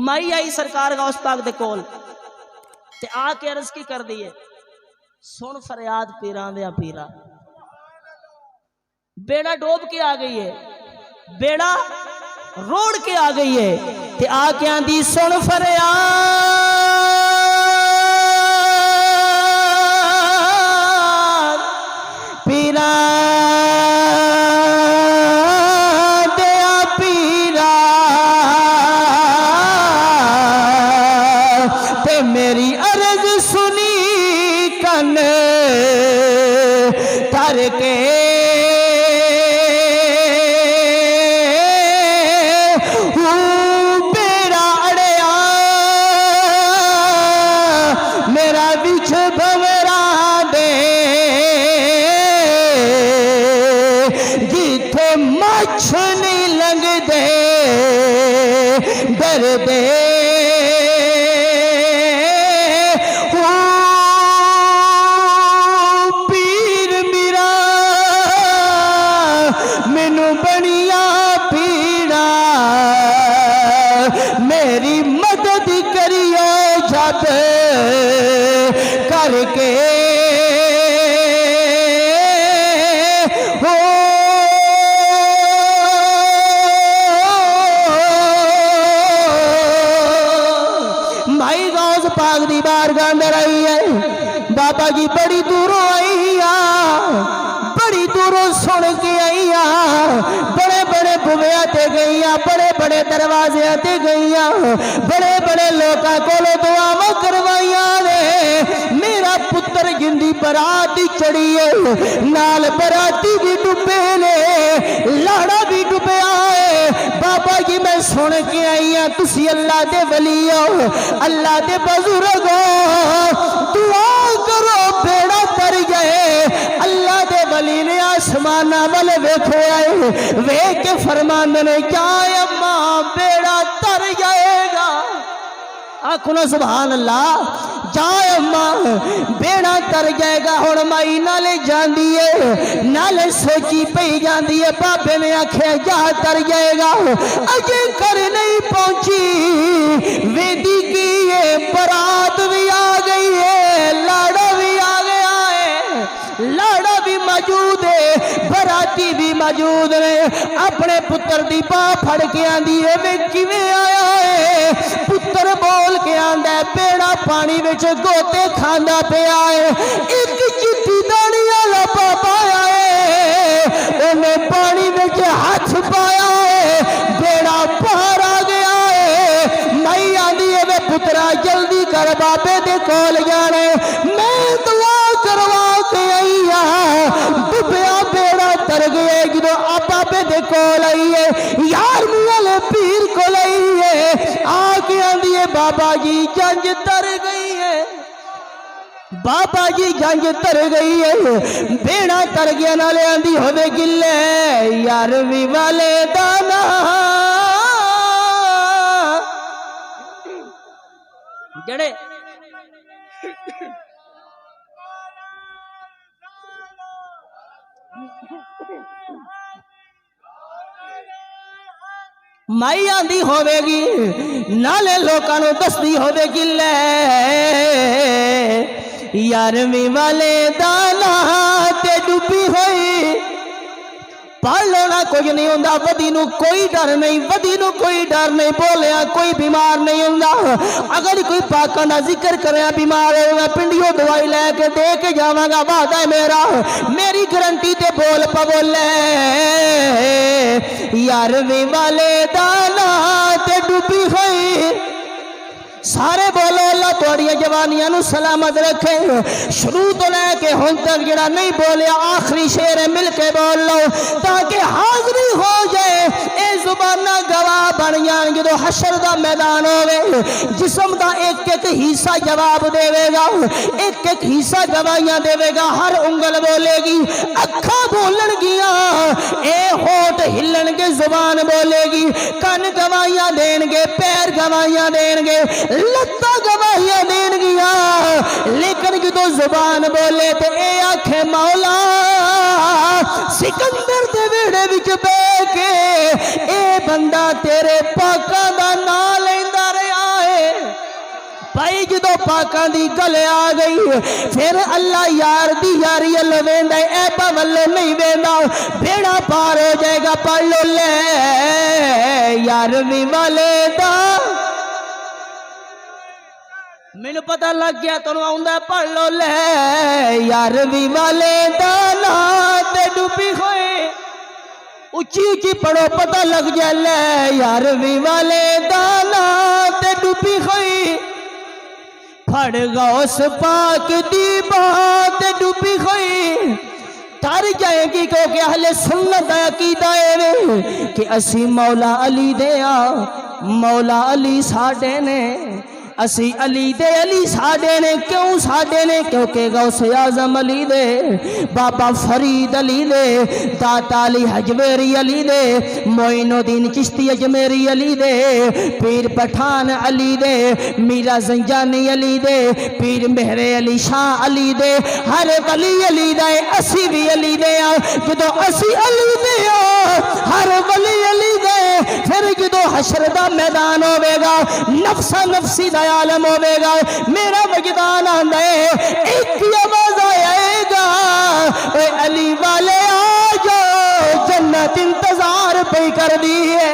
माई आई सरकार गौस पाक दे कोल ते आके अर्ज की कर दी है, सुन फरियाद पीरां दे पीरा, बेड़ा डोब के आ गई है, बेड़ा रोड़ के आ गई है, ते आके आंदी सुन फरियाद पीरा दे पीरा, ते मेरी अर्ज सुनी कन तर के नहीं लंग दे डर दे पीर मेरा मैनू बनिया पीड़ा, मेरी मदद करियो जब करके पाक दी बारगाह अंदर आई है। बाबा जी बड़ी दूरों आई आ, बड़ी दूरों सुन के आई आ, बड़े बड़े बुविया ते गई आ, बड़े बड़े दरवाजे ते गई आ, बड़े बड़े लोगों को दुआवां करवाइया ने। मेरा पुत्र जिंदी बरात चढ़ी है, नाल बराती भी डुबे ने, लाड़ा भी डुबया है। बाबा जी मैं सुन के आई हाँ तुसी अल्लाह दे वली हो, अल्लाह दे बुजुर्ग हो, दुआ करो बेड़ा तर जाए। अल्लाह दे वली ने आसमान वाल वेखे आए, वेख के फरमांदे ने क्या अम्मा बेड़ा तर जाएगा। आखो ना सुभान अल्लाह, जाए अम्मा बेड़ा तर जाएगा। हुण माई नाले जांदी है, नाले सोची पई जांदी है, बाबे ने आख्या जा तर जाएगा। अजे घर नहीं पहुंची वेदी की है, बरात भी आ गई है, लाड़ा भी आ गया है, लाड़ा भी मौजूद है, बराती भी मौजूद ने। अपने पुत्र दी बाह फड़ के आंदी है वे किवें आया है। पुत्र बोल के आंदा है बेड़ा पानी विच गोते खांदा पिया है, एक चिट्टी दानी वाला बाबा आया है, उन्हें पानी विच हाथ पाया है, बेड़ा पार आ गया है। मई आंदी है वे पुत्रा जल्दी कर बाबे दे कोल जाने, मैं दुआ करवा के आई हाँ। डुबया बेड़ा तर गया जो आप बाबे दे कोल आई है, यार वाले पीर को आई है, आके आंदी है बाबा जी जंज तर गई है, बाबा जी जंज तर गई है। बेड़ा तर गया नाले आंदी होवे गिले यार भी वाले दाना जड़े माई आंदी होवेगी नाले लोकां नूं दसदी होवेगी ले यारवीं वाले दाना ते डुबी होई। पढ़ लो ना कुछ नहीं होंदा, वधी नूं कोई डर नहीं, वधी नूं कोई डर नहीं, बोलिया कोई बीमार नहीं होंदा। अगर कोई पाकां दा जिक्र करे बीमार होगा पिंडियों दवाई लैके दे के जावांगा, वादा है मेरा, मेरी गारंटी ते बोल पवोले यारवीं वाले दाना ते डुबी होई। सारे बोलो अल्लाह तुहाड़ियां जवानियां नूं सलामत रखे। शुरू तो लैके हुण तक जिहड़ा नहीं बोलिया आखिरी शेर मिल के बोल लो ताकि हाजरी हो जाए। ए जुबाना गवाह बन जान जो हशर दा मैदान होवे, जिस्म दा एक एक हिस्सा जवाब देवेगा, एक एक हिस्सा गवाहियां देवेगा। हर उंगल बोलेगी, अखा बोलणगियां, ए होठ हिलणगे, जुबान बोलेगी, कन गवाहियां देणगे, पैर गवाहियां देणगे, लत्ता गवाहियां देणगियां। लेकिन जो जुबान बोले तो ए आखे मौला सिकंदर दे वेड़े विच बैठ के ए बंदा तेरे पाकां दा नाम लैंदा रहा, जो पाकां दी गल आ गई फिर अल्लाह यार दी यारी अल्लाह वेंदा ऐबा वल्ले नहीं वेंदा बेड़ा पार हो जाएगा। पढ़ लो ले यारवीं वाले दा मैनू पता लग गया तुम आउंदा। पढ़ लो ले यारवीं वाले दा ना ते डुबी होए उची उची पढ़ो पता लग जाए ले यारवीं वाले दा ना ते डुबी होई फड़ गौस पाक दी बात डुबी होई तर जाएगी क्योंकि अहले सुन्नत दा अकीदा है कि असी मौला अली दे मौला अली साडे ने असी अली दे अली साडे ने क्यों साडे ने क्योंकि गौसे आजम अली दे बाबा फरीद अली दे दाता अली हजवेरी अली दे मोइनुद्दीन चिश्ती अजमेरी अली दे पीर पठान अली दे मीरा जंजानी अली दे पीर मेहरे अली शाह अली दे हर वली अली दे असी भी अली दे जो असी अली दे हर वली अली दे फिर जो हशर दा मैदान होवेगा नफसा नफसी दा आलम होवेगा मेरा वजदान आंदा है एक आवाज आएगा ओए अली वाले आ जाओ जन्नत इंतजार पे कर दी है।